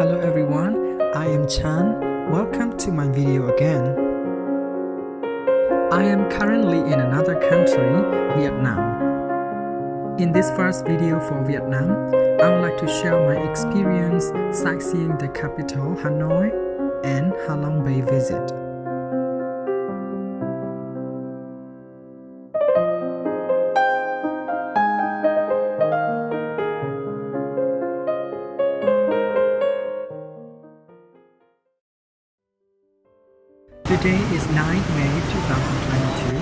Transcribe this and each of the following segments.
Hello everyone, I am Tran. Welcome to my video again. I am currently in another country, Vietnam. In this first video for Vietnam, I would like to share my experience sightseeing the capital Hanoi and Halong Bay visit. Today is 9 May 2022.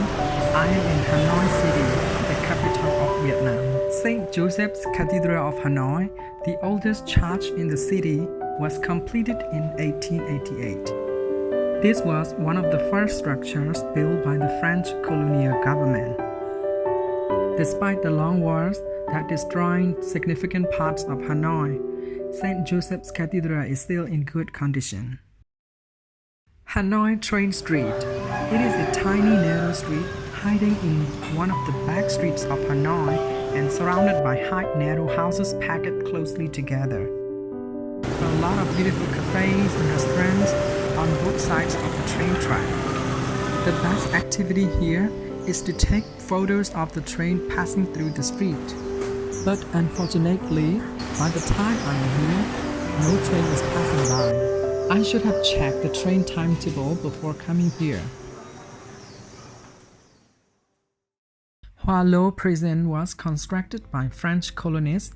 I am in Hanoi City, the capital of Vietnam. St. Joseph's Cathedral of Hanoi, the oldest church in the city, was completed in 1888. This was one of the first structures built by the French colonial government. Despite the long wars that destroyed significant parts of Hanoi, St. Joseph's Cathedral is still in good condition. Hanoi Train Street. It is a tiny narrow street hiding in one of the back streets of Hanoi and surrounded by high narrow houses packed closely together. A lot of beautiful cafes and restaurants on both sides of the train track. The best activity here is to take photos of the train passing through the street. But unfortunately, by the time I am here, no train is passing by. I should have checked the train timetable before coming here. Hoa Lo Prison was constructed by French colonists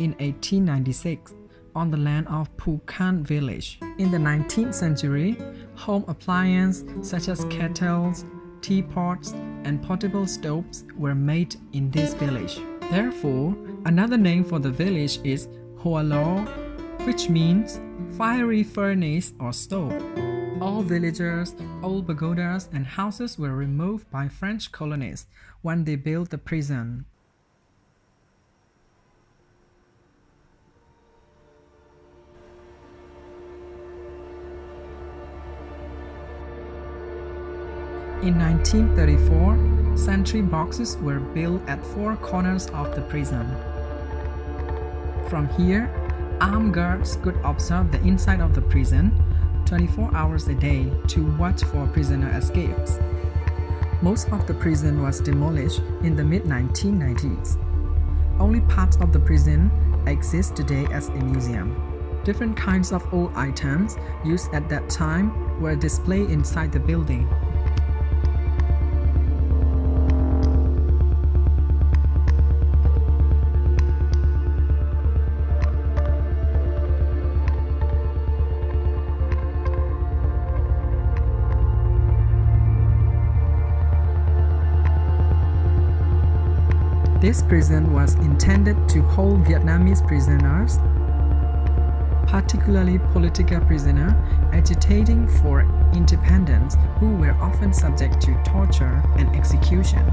in 1896 on the land of Quoc village. In the 19th century, home appliances such as kettles, teapots, and portable stoves were made in this village. Therefore, another name for the village is Hoa Lo, which means fiery furnace or stove. All villagers, old pagodas, and houses were removed by French colonists when they built the prison. In 1934, sentry boxes were built at four corners of the prison. From here, armed guards could observe the inside of the prison 24 hours a day to watch for prisoner escapes. Most of the prison was demolished in the mid-1990s. Only parts of the prison exist today as a museum. Different kinds of old items used at that time were displayed inside the building. This prison was intended to hold Vietnamese prisoners, particularly political prisoners agitating for independence who were often subject to torture and execution.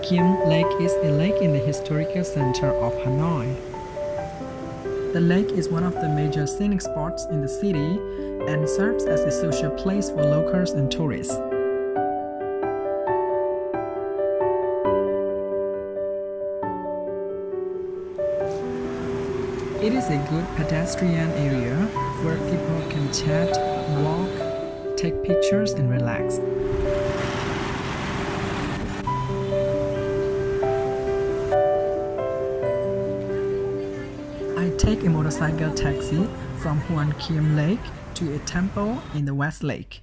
Quan Lake is a lake in the historical center of Hanoi. The lake is one of the major scenic spots in the city and serves as a social place for locals and tourists. It is a good pedestrian area where people can chat, walk, take pictures, and relax. I take a motorcycle taxi from Quan Lake to a temple in the West Lake.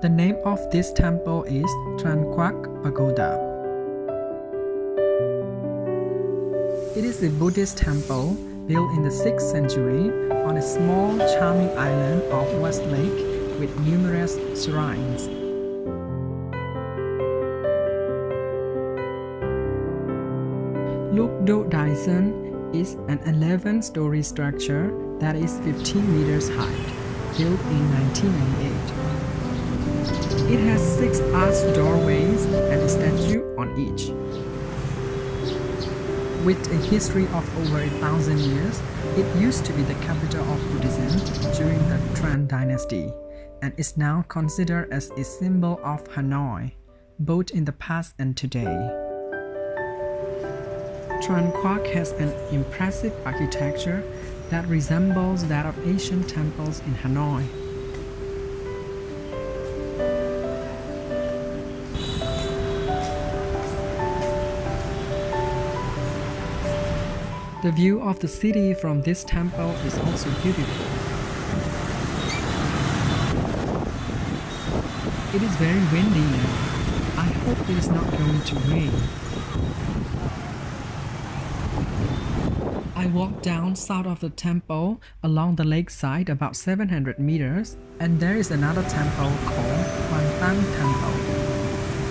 The name of this temple is Tran Quoc Pagoda. It is a Buddhist temple built in the 6th century on a small charming island of West Lake with numerous shrines. Luk Do Dai Sun is an 11-story structure that is 15 meters high, built in 1998. It has 6 arched doorways and a statue on each. With a history of over 1,000 years, it used to be the capital of Buddhism during the Tran dynasty and is now considered as a symbol of Hanoi, both in the past and today. Tran Quoc has an impressive architecture that resembles that of ancient temples in Hanoi. The view of the city from this temple is also beautiful. It is very windy now. I hope it is not going to rain. I walked down south of the temple along the lakeside about 700 meters, and there is another temple called Quan Temple,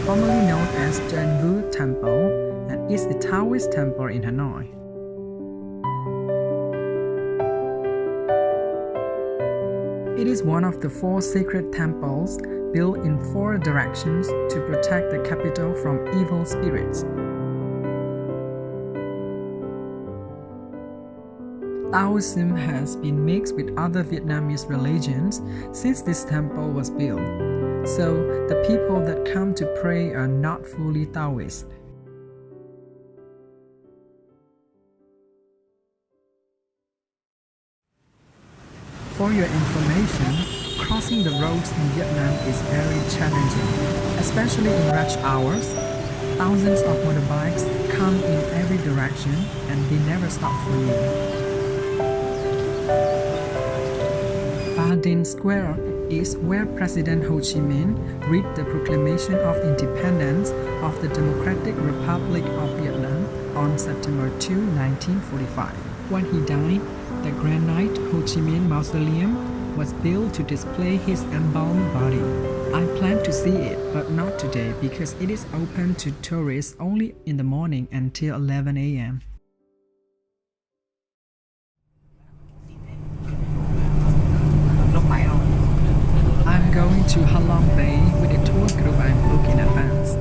formerly known as Dinh Temple, and is a Taoist temple in Hanoi. It is one of the 4 sacred temples built in 4 directions to protect the capital from evil spirits. Taoism has been mixed with other Vietnamese religions since this temple was built, so the people that come to pray are not fully Taoist. For your information, crossing the roads in Vietnam is very challenging, especially in rush hours. Thousands of motorbikes come in every direction and they never stop for you. Dinh Square is where President Ho Chi Minh read the Proclamation of Independence of the Democratic Republic of Vietnam on September 2, 1945. When he died, the granite Ho Chi Minh Mausoleum was built to display his embalmed body. I plan to see it, but not today because it is open to tourists only in the morning until 11 a.m. I'm going to Halong Bay with a tour group I booked in advance.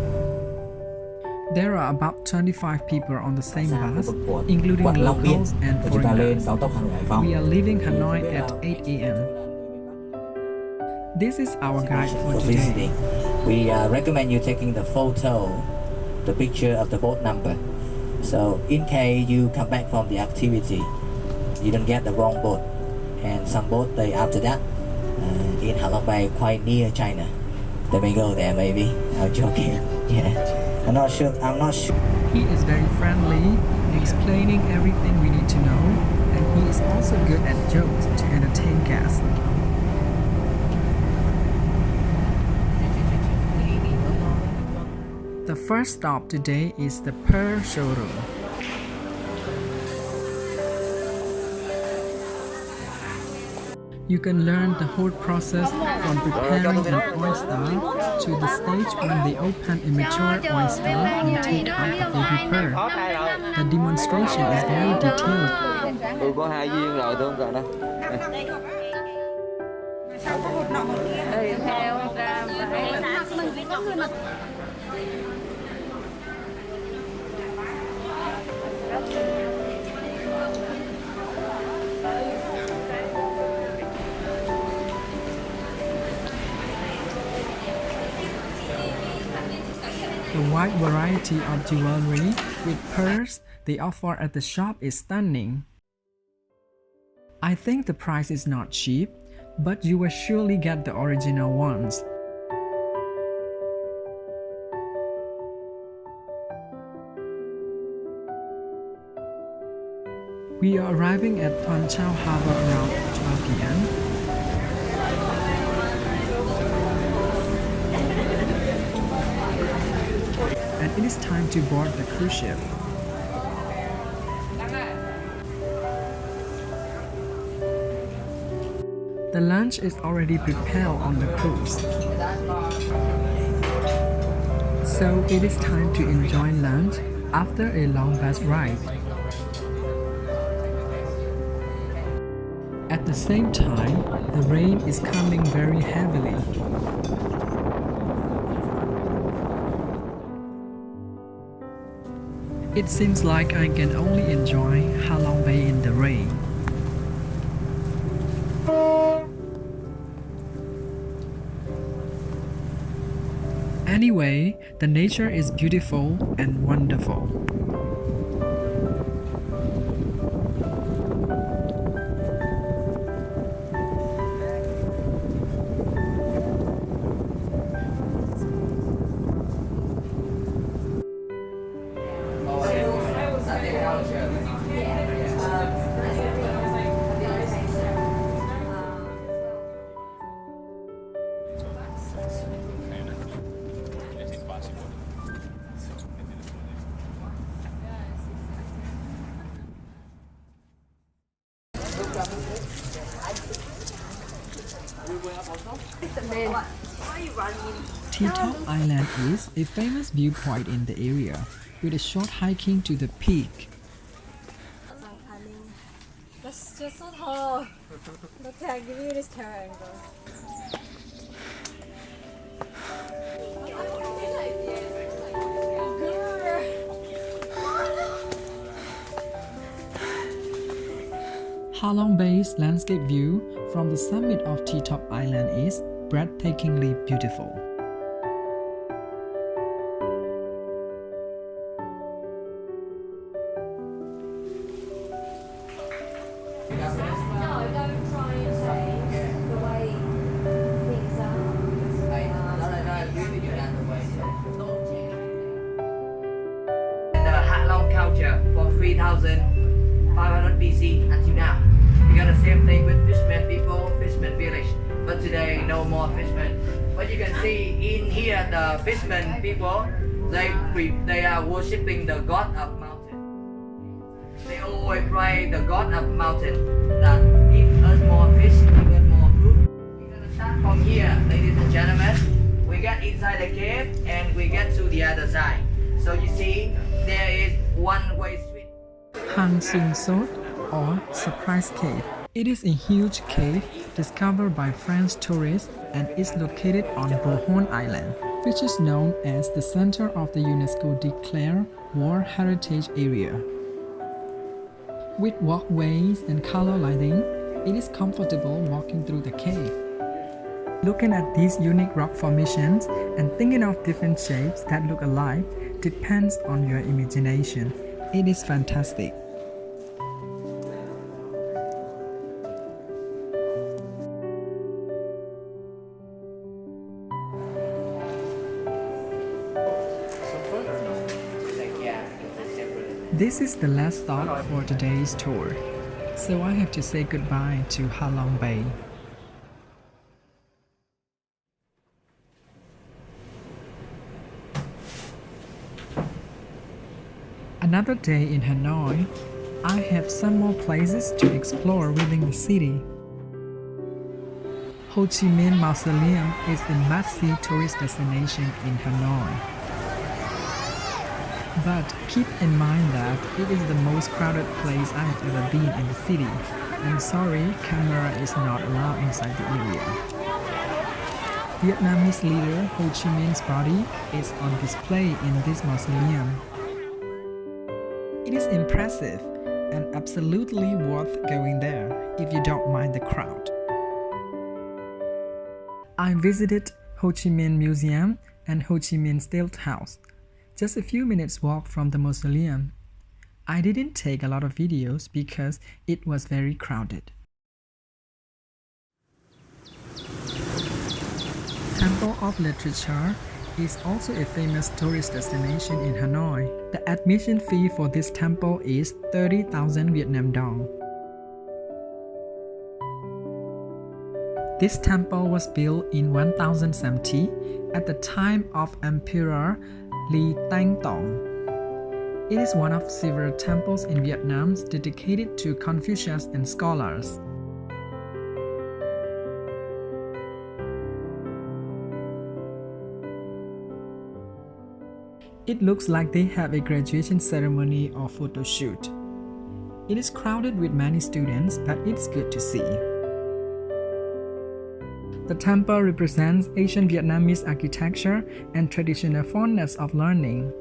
There are about 25 people on the same bus, including locals and foreigners. We are leaving Hanoi at 8 a.m. This is our guide for today. We recommend you taking the photo, the picture of the boat number. So in case you come back from the activity, you don't get the wrong boat. And some boat day after that, in Halong Bay, quite near China. They may go there maybe. I'm joking. Yeah. I'm not sure. He is very friendly, explaining everything we need to know, and he is also good at jokes to entertain guests. The first stop today is the Pearl Showroom. You can learn the whole process from preparing an oyster to the stage when they open a mature oyster and take out the baby pearl. The demonstration is very detailed. Tôi có 2 viên rồi, tôi không cần đâu. The wide variety of jewelry with pearls they offer at the shop is stunning. I think the price is not cheap, but you will surely get the original ones. We are arriving at Thuan Chau Harbor around 12 p.m. and it is time to board the cruise ship. The lunch is already prepared on the cruise. So it is time to enjoy lunch after a long bus ride. At the same time, the rain is coming very heavily. It seems like I can only enjoy Halong Bay in the rain. Anyway, the nature is beautiful and wonderful. T-Top Island is a famous viewpoint in the area, with a short hiking to the peak. That's just so tall. Look, I give you this triangle. Halong Bay's landscape view from the summit of T-Top Island is breathtakingly beautiful. No, don't try and say the way things are. The Halong culture for 3,500 BC until now. We got the same thing with fishermen people, fishermen village. But today, no more fishermen. But you can see in here, the fishermen people, they are worshipping the god of mountain. They always pray the god of mountain that give us more fish, give us more food. We're gonna start from here, ladies and gentlemen. We get inside the cave and we get to the other side. So you see, there is one-way street. Hang Sung Sot, or Surprise Cave. It is a huge cave discovered by French tourists and is located on Bohon Island, which is known as the center of the UNESCO declared World Heritage Area. With walkways and color lighting, it is comfortable walking through the cave. Looking at these unique rock formations and thinking of different shapes that look alike depends on your imagination. It is fantastic. This is the last stop for today's tour, so I have to say goodbye to Halong Bay. Another day in Hanoi, I have some more places to explore within the city. Ho Chi Minh Mausoleum is a must-see tourist destination in Hanoi. But keep in mind that it is the most crowded place I have ever been in the city. I'm sorry, camera is not allowed inside the area. Vietnamese leader Ho Chi Minh's body is on display in this mausoleum. It is impressive and absolutely worth going there if you don't mind the crowd. I visited Ho Chi Minh Museum and Ho Chi Minh Stilt House, just a few minutes walk from the mausoleum. I didn't take a lot of videos because it was very crowded. Temple of Literature is also a famous tourist destination in Hanoi. The admission fee for this temple is 30,000 Vietnam dong. This temple was built in 1070 at the time of Emperor Li Tang Tong. It is one of several temples in Vietnam dedicated to Confucius and scholars. It looks like they have a graduation ceremony or photo shoot. It is crowded with many students, but it's good to see. The temple represents ancient Vietnamese architecture and traditional fondness of learning.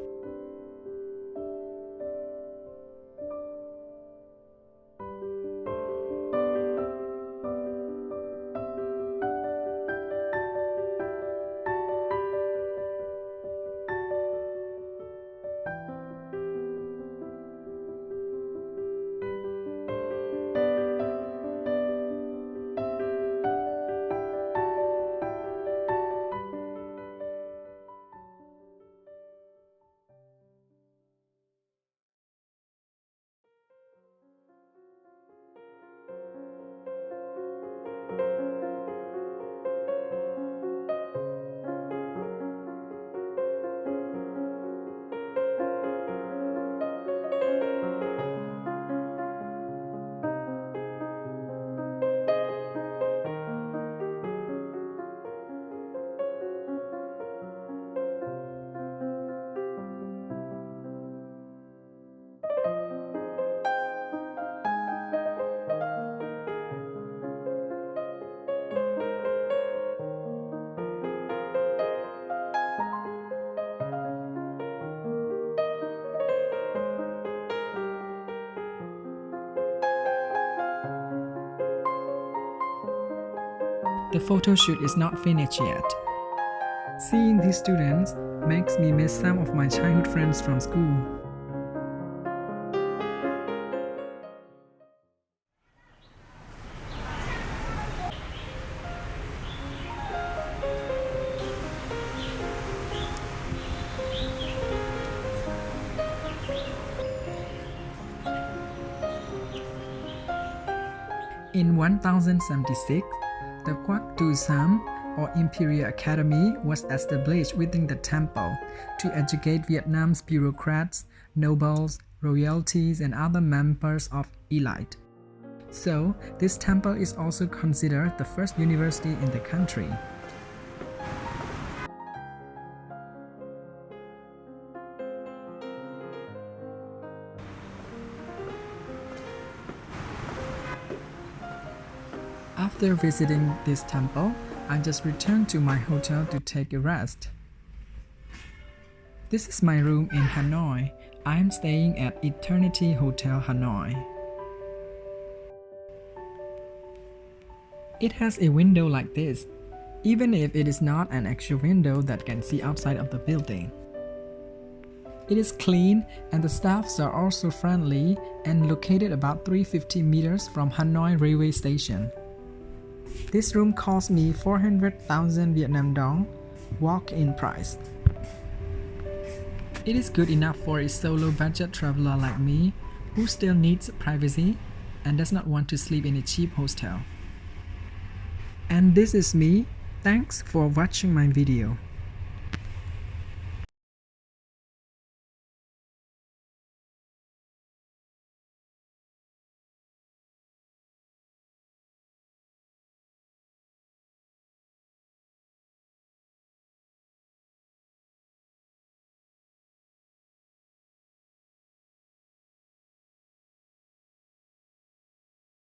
The photo shoot is not finished yet. Seeing these students makes me miss some of my childhood friends from school. In 1076, the Quoc or Imperial Academy was established within the temple to educate Vietnam's bureaucrats, nobles, royalties, and other members of elite. So, this temple is also considered the first university in the country. After visiting this temple, I just returned to my hotel to take a rest. This is my room in Hanoi. I am staying at Eternity Hotel Hanoi. It has a window like this, even if it is not an actual window that can see outside of the building. It is clean and the staffs are also friendly and located about 350 meters from Hanoi railway station. This room cost me 400,000 Vietnam dong, walk-in price. It is good enough for a solo budget traveler like me who still needs privacy and does not want to sleep in a cheap hostel. And this is me. Thanks for watching my video.